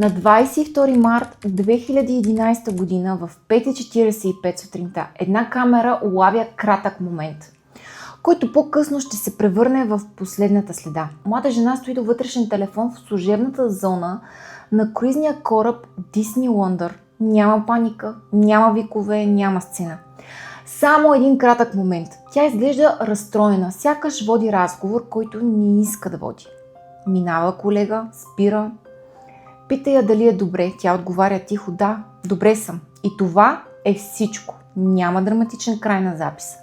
На 22 март 2011 година в 5:45 сутринта една камера улавя кратък момент, който по-късно ще се превърне в последната следа. Млада жена стои до вътрешен телефон в служебната зона на круизния кораб Disney Wonder. Няма паника, няма викове, няма сцена. Само един кратък момент. Тя изглежда разстроена, сякаш води разговор, който не иска да води. Минава колега, спира, пита я дали е добре. Тя отговаря тихо: да, добре съм. И това е всичко. Няма драматичен край на записа.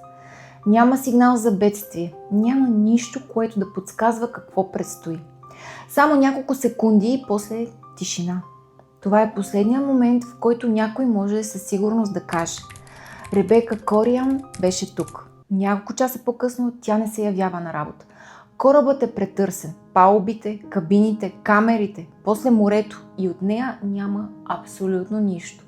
Няма сигнал за бедствие. Няма нищо, което да подсказва какво предстои. Само няколко секунди и после тишина. Това е последният момент, в който някой може със сигурност да каже: Ребека Кориан беше тук. Няколко часа по-късно тя не се явява на работа. Корабът е претърсен. Палубите, кабините, камерите, после морето, и от нея няма абсолютно нищо.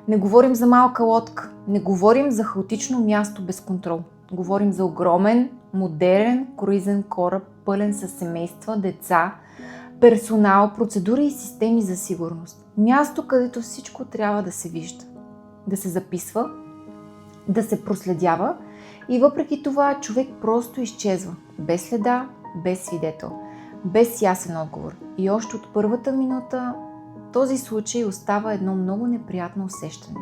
Не говорим за малка лодка, не говорим за хаотично място без контрол. Говорим за огромен, модерен круизен кораб, пълен със семейства, деца, персонал, процедури и системи за сигурност. Място, където всичко трябва да се вижда, да се записва, да се проследява, и въпреки това човек просто изчезва. Без следа, без свидетел, без ясен отговор. И още от първата минута този случай остава едно много неприятно усещане.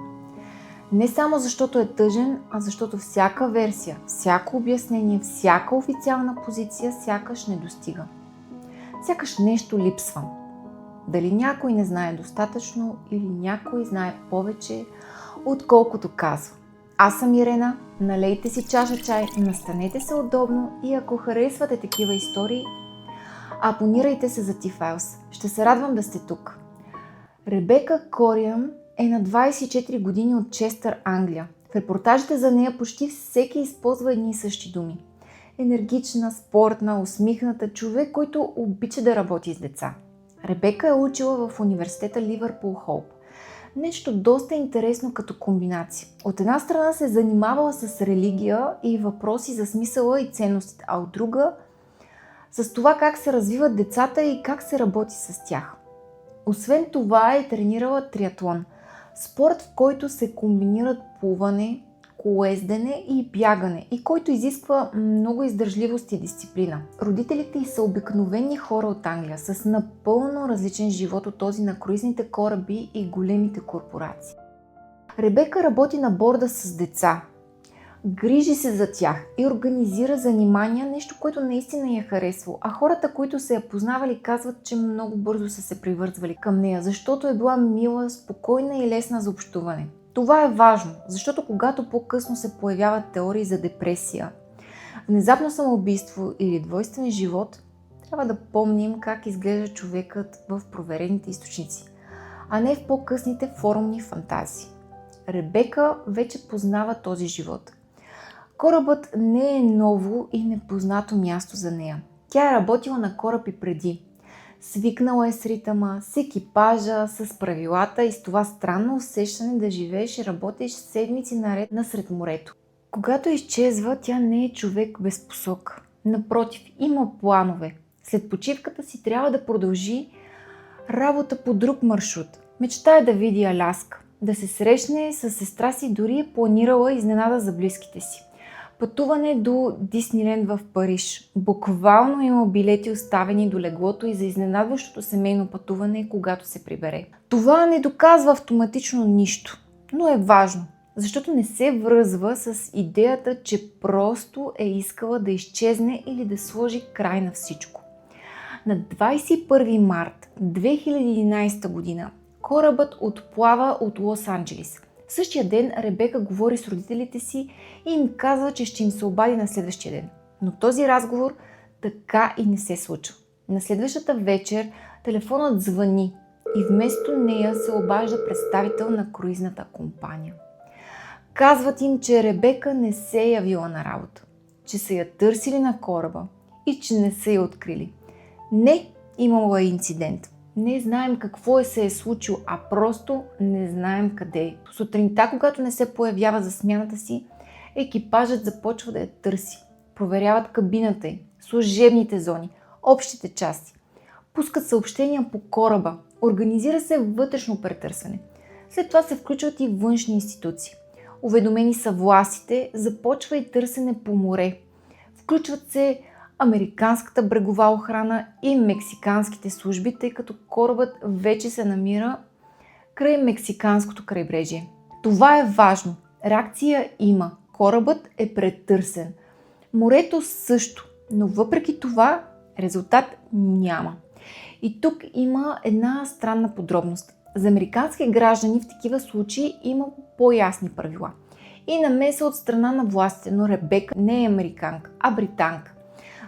Не само защото е тъжен, а защото всяка версия, всяко обяснение, всяка официална позиция сякаш не достига. Сякаш нещо липсва. Дали някой не знае достатъчно или някой знае повече, отколкото казва. Аз съм Ирена, налейте си чаша чай, настанете се удобно и ако харесвате такива истории, абонирайте се за T-Files. Ще се радвам да сте тук. Ребека Кориан е на 24 години от Честър, Англия. В репортажите за нея почти всеки използва едни и същи думи. Енергична, спортна, усмихната, човек, който обича да работи с деца. Ребека е учила в университета Ливърпул Хоуп. Нещо доста интересно като комбинация. От една страна се е занимавала с религия и въпроси за смисъла и ценностите, а от друга с това как се развиват децата и как се работи с тях. Освен това е тренирала триатлон. Спорт, в който се комбинират плуване, колоездене и бягане, и който изисква много издържливост и дисциплина. Родителите й са обикновени хора от Англия, с напълно различен живот от този на круизните кораби и големите корпорации. Ребека работи на борда с деца, грижи се за тях и организира занимания, нещо, което наистина я харесва. А хората, които се я познавали, казват, че много бързо са се привързвали към нея, защото е била мила, спокойна и лесна за общуване. Това е важно, защото когато по-късно се появяват теории за депресия, внезапно самоубийство или двойствен живот, трябва да помним как изглежда човекът в проверените източници, а не в по-късните форумни фантазии. Ребека вече познава този живот. Корабът не е ново и непознато място за нея. Тя е работила на кораб и преди. Свикнала е с ритъма, с екипажа, с правилата и с това странно усещане да живееш и работиш седмици наред насред морето. Когато изчезва, тя не е човек без посока. Напротив, има планове. След почивката си трябва да продължи работа по друг маршрут. Мечта е да види Аляска, да се срещне с сестра си, дори е планирала изненада за близките си. Пътуване до Дисниленд в Париж. Буквално има билети оставени до леглото и за изненадващото семейно пътуване, когато се прибере. Това не доказва автоматично нищо, но е важно, защото не се връзва с идеята, че просто е искала да изчезне или да сложи край на всичко. На 21 март 2011 година корабът отплава от Лос-Анджелис. В същия ден Ребека говори с родителите си и им казва, че ще им се обади на следващия ден. Но този разговор така и не се случва. На следващата вечер телефонът звъни и вместо нея се обажда представител на круизната компания. Казват им, че Ребека не се е явила на работа, че са я търсили на кораба и че не са я открили. Не, имало е инцидент. Не знаем какво се е случило, а просто не знаем къде е. Сутринта, когато не се появява за смяната си, екипажът започва да я търси. Проверяват кабината й, служебните зони, общите части. Пускат съобщения по кораба, Организира се вътрешно претърсване. След това се включват и външни институции. Уведомени са властите, започва и търсене по море. Включват се американската брегова охрана и мексиканските служби, тъй като корабът вече се намира край мексиканското крайбрежие. Това е важно. Реакция има. Корабът е претърсен. Морето също, но въпреки това резултат няма. И тук има една странна подробност. За американски граждани в такива случаи има по-ясни правила и намеса от страна на властите, но Ребека не е американка, а британка.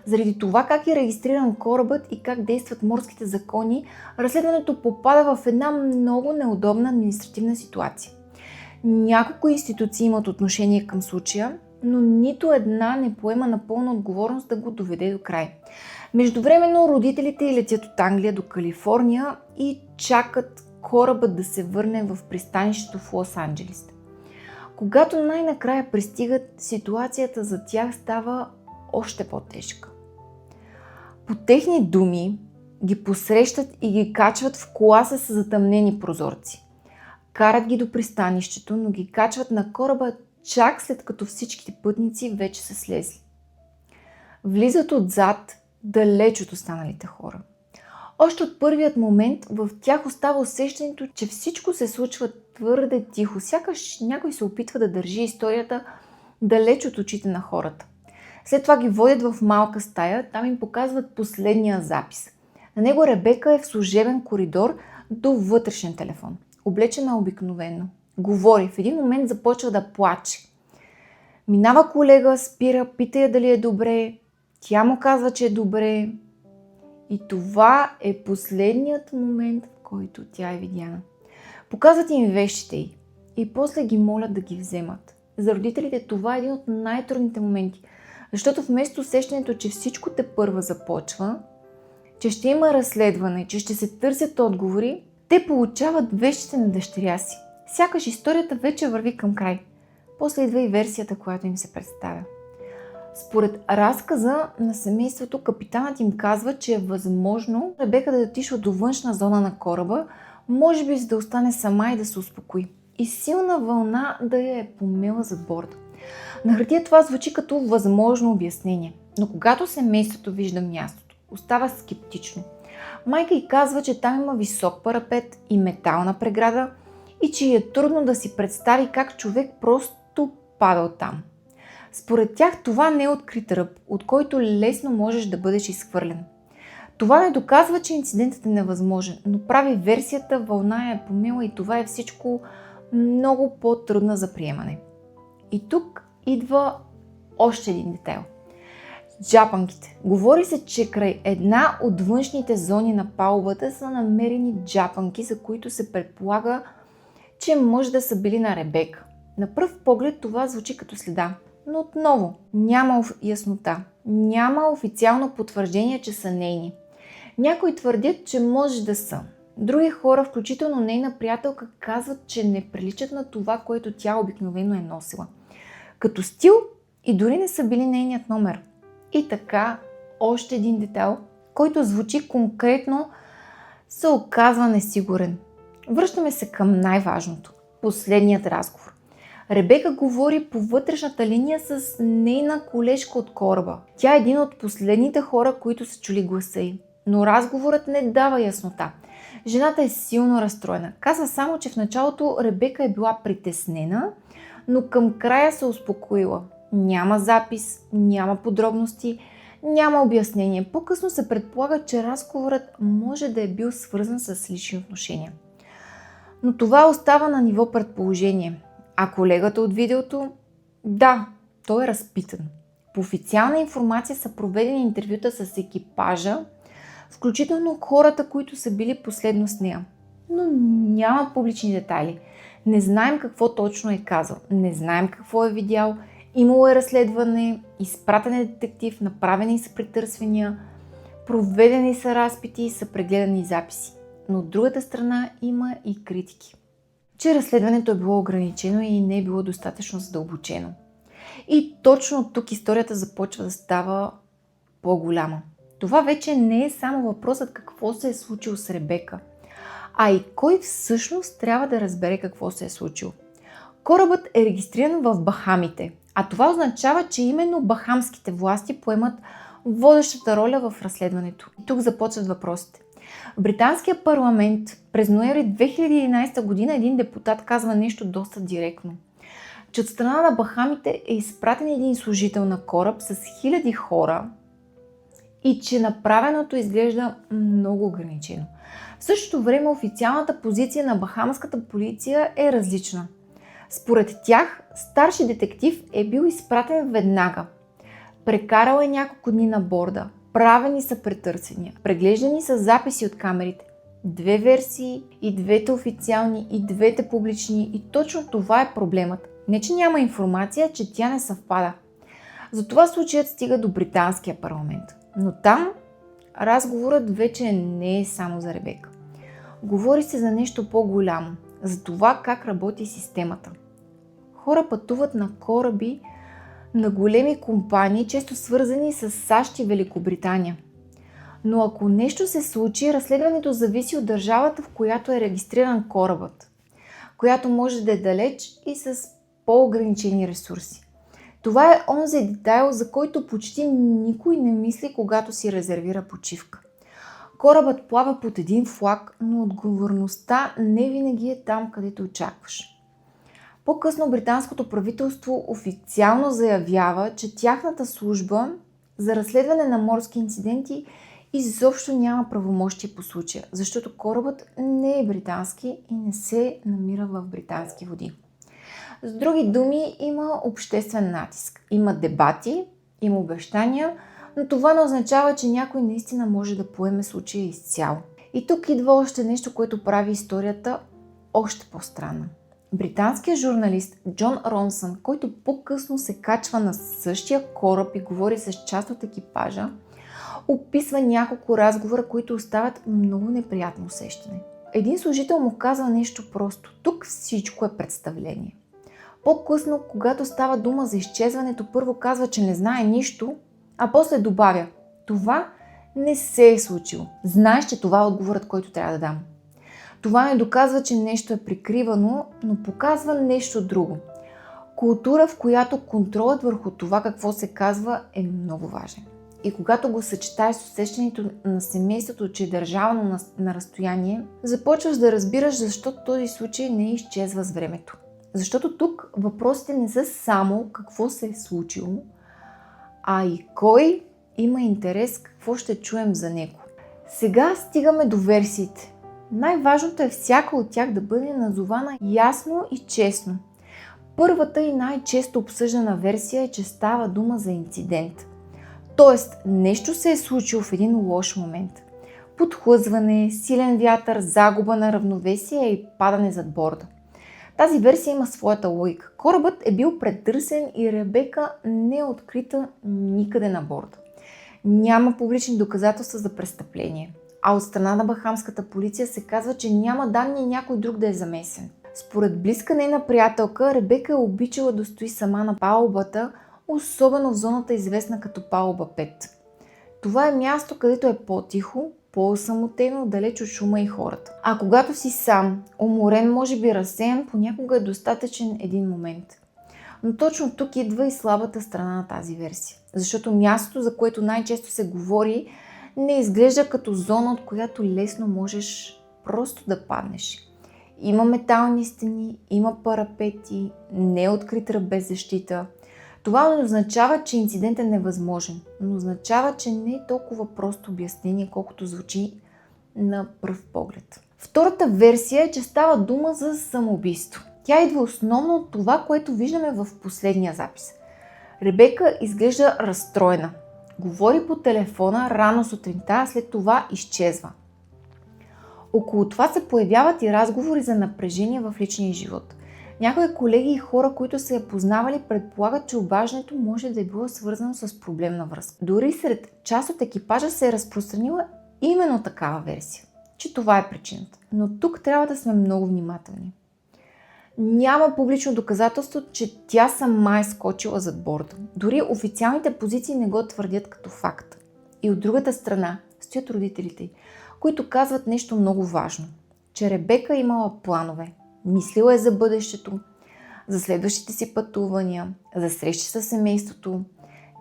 Заради това как е регистриран корабът и как действат морските закони, разследването попада в една много неудобна административна ситуация. Няколко институции имат отношение към случая, но нито една не поема напълно отговорност да го доведе до край. Междувременно родителите летят от Англия до Калифорния и чакат корабът да се върне в пристанището в Лос-Анджелес. Когато най-накрая пристигат, ситуацията за тях става още по-тежка. По техни думи ги посрещат и ги качват в кола с затъмнени прозорци. Карат ги до пристанището, но ги качват на кораба чак след като всичките пътници вече са слезли. Влизат отзад, далеч от останалите хора. Още от първият момент в тях остава усещането, че всичко се случва твърде тихо, сякаш някой се опитва да държи историята далеч от очите на хората. След това ги водят в малка стая, там им показват последния запис. На него Ребека е в служебен коридор до вътрешен телефон, облечена обикновено. Говори, в един момент започва да плаче. Минава колега, спира, пита я дали е добре, тя му казва, че е добре. И това е последният момент, в който тя е видяна. Показват им вещите й и после ги молят да ги вземат. За родителите това е един от най-трудните моменти, защото вместо усещането, че всичко тепърва започва, че ще има разследване, че ще се търсят отговори, те получават вещите на дъщеря си. Сякаш историята вече върви към край. После идва и версията, която им се представя. Според разказа на семейството, капитанът им казва, че е възможно Ребека да е отишла до външна зона на кораба, може би за да остане сама и да се успокои. И силна вълна да я е помела зад борда. На хартия това звучи като възможно обяснение, но когато семейството вижда мястото, остава скептично. Майка й казва, че там има висок парапет и метална преграда и че е трудно да си представи как човек просто пада оттам. Според тях това не е открит ръб, от който лесно можеш да бъдеш изхвърлен. Това не доказва, че инцидентът е невъзможен, но прави версията вълна е помила и това е всичко много по-трудна за приемане. И тук идва още един детайл. Джапанките. Говори се, че край една от външните зони на палубата са намерени джапанки, за които се предполага, че може да са били на Ребека. На пръв поглед това звучи като следа, но отново няма яснота. Няма официално потвърждение, че са нейни. Някои твърдят, че може да са. Други хора, включително нейна приятелка, казват, че не приличат на това, което тя обикновено е носила. Като стил и дори не са били нейният номер. И така, още един детайл, който звучи конкретно, се оказва несигурен. Връщаме се към най-важното. Последният разговор. Ребека говори по вътрешната линия с нейна колежка от кораба. Тя е един от последните хора, които са чули гласа й. Но разговорът не дава яснота. Жената е силно разстроена. Казва само, че в началото Ребека е била притеснена, но към края се успокоила. Няма запис, няма подробности, няма обяснение. По-късно се предполага, че разговорът може да е бил свързан с лични отношения. Но това остава на ниво предположение. А колегата от видеото? Да, той е разпитан. По официална информация са проведени интервюта с екипажа, включително хората, които са били последно с нея. Но няма публични детайли. Не знаем какво точно е казал, не знаем какво е видял, имало е разследване, изпратен е детектив, направени са претърсвания, проведени са разпити и са прегледани записи. Но от другата страна има и критики, че разследването е било ограничено и не е било достатъчно задълбочено. И точно тук историята започва да става по-голяма. Това вече не е само въпросът какво се е случило с Ребека, А и кой всъщност трябва да разбере какво се е случило? Корабът е регистриран в Бахамите, а това означава, че именно бахамските власти поемат водещата роля в разследването. И тук започват въпросите. В британския парламент през ноември 2011 година един депутат казва нещо доста директно. Че от страна на Бахамите е изпратен един служител на кораб с хиляди хора и че направеното изглежда много ограничено. В същото време официалната позиция на бахамската полиция е различна. Според тях, старши детектив е бил изпратен веднага. Прекарал е няколко дни на борда, правени са претърсения, преглеждани са записи от камерите. Две версии, и двете официални, и двете публични, и точно това е проблемът. Не, че няма информация, че тя не съвпада. Затова случаят стига до британския парламент. Но там разговорът вече не е само за Ребека. Говори се за нещо по-голямо, за това как работи системата. Хора пътуват на кораби на големи компании, често свързани с САЩ и Великобритания. Но ако нещо се случи, разследването зависи от държавата, в която е регистриран корабът, която може да е далеч и с по-ограничени ресурси. Това е онзи детайл, за който почти никой не мисли, когато си резервира почивка. Корабът плава под един флаг, но отговорността не винаги е там, където очакваш. По-късно британското правителство официално заявява, че тяхната служба за разследване на морски инциденти изобщо няма правомощие по случая, защото корабът не е британски и не се намира в британски води. С други думи, има обществен натиск, има дебати, има обещания, но това не означава, че някой наистина може да поеме случая изцяло. И тук идва още нещо, което прави историята още по-странна. Британският журналист Джон Ронсън, който по-късно се качва на същия кораб и говори с част от екипажа, описва няколко разговора, които оставят много неприятно усещане. Един служител му казва нещо просто. Тук всичко е представление. По-късно, когато става дума за изчезването, първо казва, че не знае нищо, а после добавя: това не се е случило. Знаеш, че това е отговорът, който трябва да дам. Това не доказва, че нещо е прикривано, но показва нещо друго. Култура, в която контролът върху това какво се казва е много важен. И когато го съчетаеш с усещането на семейството, че е държавно на разстояние, започваш да разбираш защо този случай не изчезва с времето. Защото тук въпросите не са само какво се е случило, а и кой има интерес какво ще чуем за него. Сега стигаме до версиите. Най-важното е всяка от тях да бъде назована ясно и честно. Първата и най-често обсъждана версия е, че става дума за инцидент. Тоест, нещо се е случило в един лош момент. Подхлъзване, силен вятър, загуба на равновесие и падане зад борда. Тази версия има своята логика. Корабът е бил претърсен и Ребека не е открита никъде на борда. Няма публични доказателства за престъпление. А от страна на бахамската полиция се казва, че няма данни някой друг да е замесен. Според близка нейна приятелка, Ребека е обичала да стои сама на палубата, особено в зоната известна като палуба 5. Това е място, където е по-тихо, по-самотено, далеч от шума и хората. А когато си сам, уморен, може би разсеян, понякога е достатъчен един момент. Но точно тук идва и слабата страна на тази версия. Защото мястото, за което най-често се говори, не изглежда като зона, от която лесно можеш просто да паднеш. Има метални стени, има парапети, не е открит ръб без защита. Това не означава, че инцидент е невъзможен, но означава, че не е толкова просто обяснение, колкото звучи на пръв поглед. Втората версия е, че става дума за самоубийство. Тя идва основно от това, което виждаме в последния запис. Ребека изглежда разстроена. Говори по телефона рано сутринта, а след това изчезва. Около това се появяват и разговори за напрежение в личния живот. Някои колеги и хора, които са я познавали, предполагат, че обаждането може да е било свързано с проблемна връзка. Дори сред част от екипажа се е разпространила именно такава версия, че това е причината. Но тук трябва да сме много внимателни. Няма публично доказателство, че тя сама е скочила зад борда. Дори официалните позиции не го твърдят като факт. И от другата страна стоят родителите й, които казват нещо много важно. че Ребека имала планове. Мислила е за бъдещето, за следващите си пътувания, за срещи с семейството.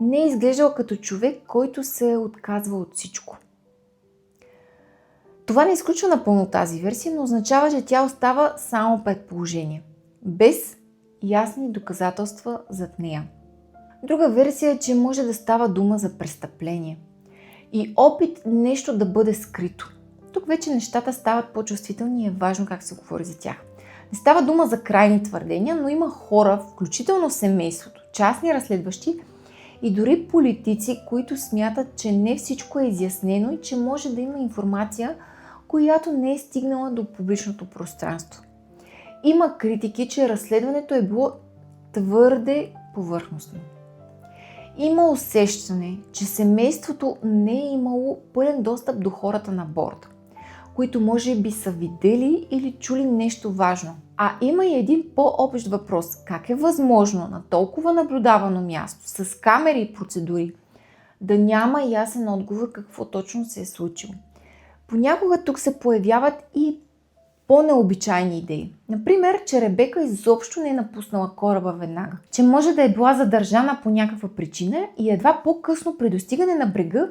Не е изглеждала като човек, който се е отказвал от всичко. Това не изключва напълно тази версия, но означава, че тя остава само предположение, без ясни доказателства зад нея. Друга версия е, че може да става дума за престъпление и опит нещо да бъде скрито. Тук вече нещата стават по-чувствителни и е важно как се говори за тях. Не става дума за крайни твърдения, но има хора, включително семейството, частни разследващи и дори политици, които смятат, че не всичко е изяснено и че може да има информация, която не е стигнала до публичното пространство. Има критики, че разследването е било твърде повърхностно. Има усещане, че семейството не е имало пълен достъп до хората на борда, които може би са видели или чули нещо важно. А има и един по-общ въпрос. Как е възможно на толкова наблюдавано място, с камери и процедури, да няма ясен отговор какво точно се е случило? Понякога тук се появяват и по-необичайни идеи. Например, че Ребека изобщо не е напуснала кораба веднага. Че може да е била задържана по някаква причина и едва по-късно при достигане на брега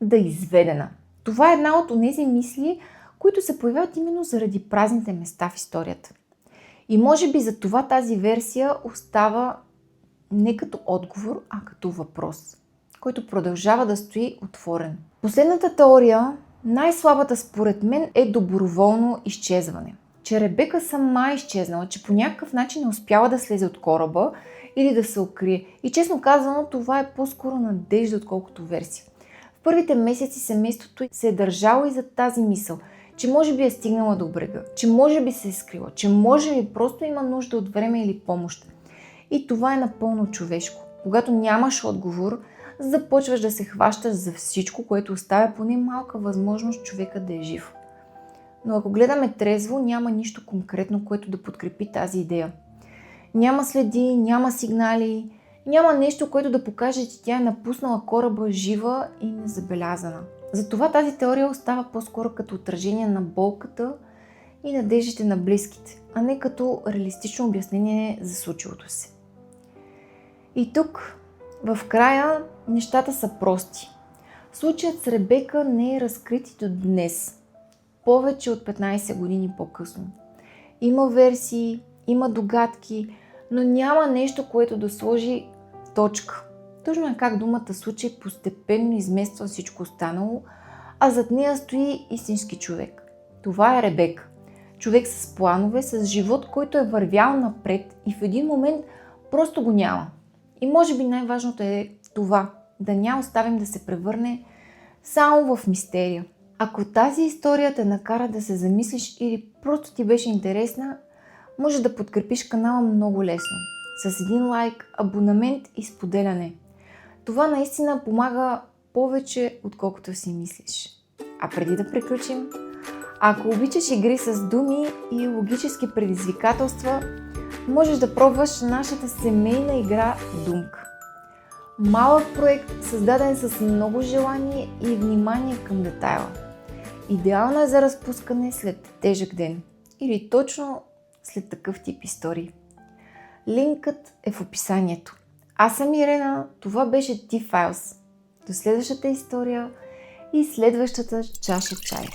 да е изведена. Това е една от тези мисли, които се появяват именно заради празните места в историята. И може би за това тази версия остава не като отговор, а като въпрос, който продължава да стои отворен. Последната теория, най-слабата според мен, е доброволно изчезване. Че Ребека сама е изчезнала, че по някакъв начин не успяла да слезе от кораба или да се укрие. И честно казано, това е по-скоро надежда, отколкото версия. В първите месеци семейството се е държало и за тази мисъл, че може би е стигнала до брега, че може би се е скрила, че може би просто има нужда от време или помощ. И това е напълно човешко. Когато нямаш отговор, започваш да се хващаш за всичко, което оставя поне малка възможност човека да е жив. Но ако гледаме трезво, няма нищо конкретно, което да подкрепи тази идея. Няма следи, няма сигнали, няма нещо, което да покаже, че тя е напуснала кораба жива и незабелязана. Затова тази теория остава по-скоро като отражение на болката и надеждите на близките, а не като реалистично обяснение за случилото се. И тук, в края, нещата са прости. Случаят с Ребека не е разкрит и до днес, повече от 15 години по-късно. Има версии, има догадки, но няма нещо, което да сложи точка. Точно е как думата случай постепенно измества всичко останало, а зад нея стои истински човек. Това е Ребека. Човек с планове, с живот, който е вървял напред и в един момент просто го няма. И може би най-важното е това, да няма оставим да се превърне само в мистерия. Ако тази история те накара да се замислиш или просто ти беше интересна, може да подкрепиш канала много лесно. С един лайк, абонамент и споделяне. Това наистина помага повече, отколкото си мислиш. А преди да приключим, ако обичаш игри с думи и логически предизвикателства, можеш да пробваш нашата семейна игра Думка. Малък проект, създаден с много желание и внимание към детайла. Идеална е за разпускане след тежък ден или точно след такъв тип истории. Линкът е в описанието. Аз съм Ирена, това беше T-Files. До следващата история и следващата чаша чай.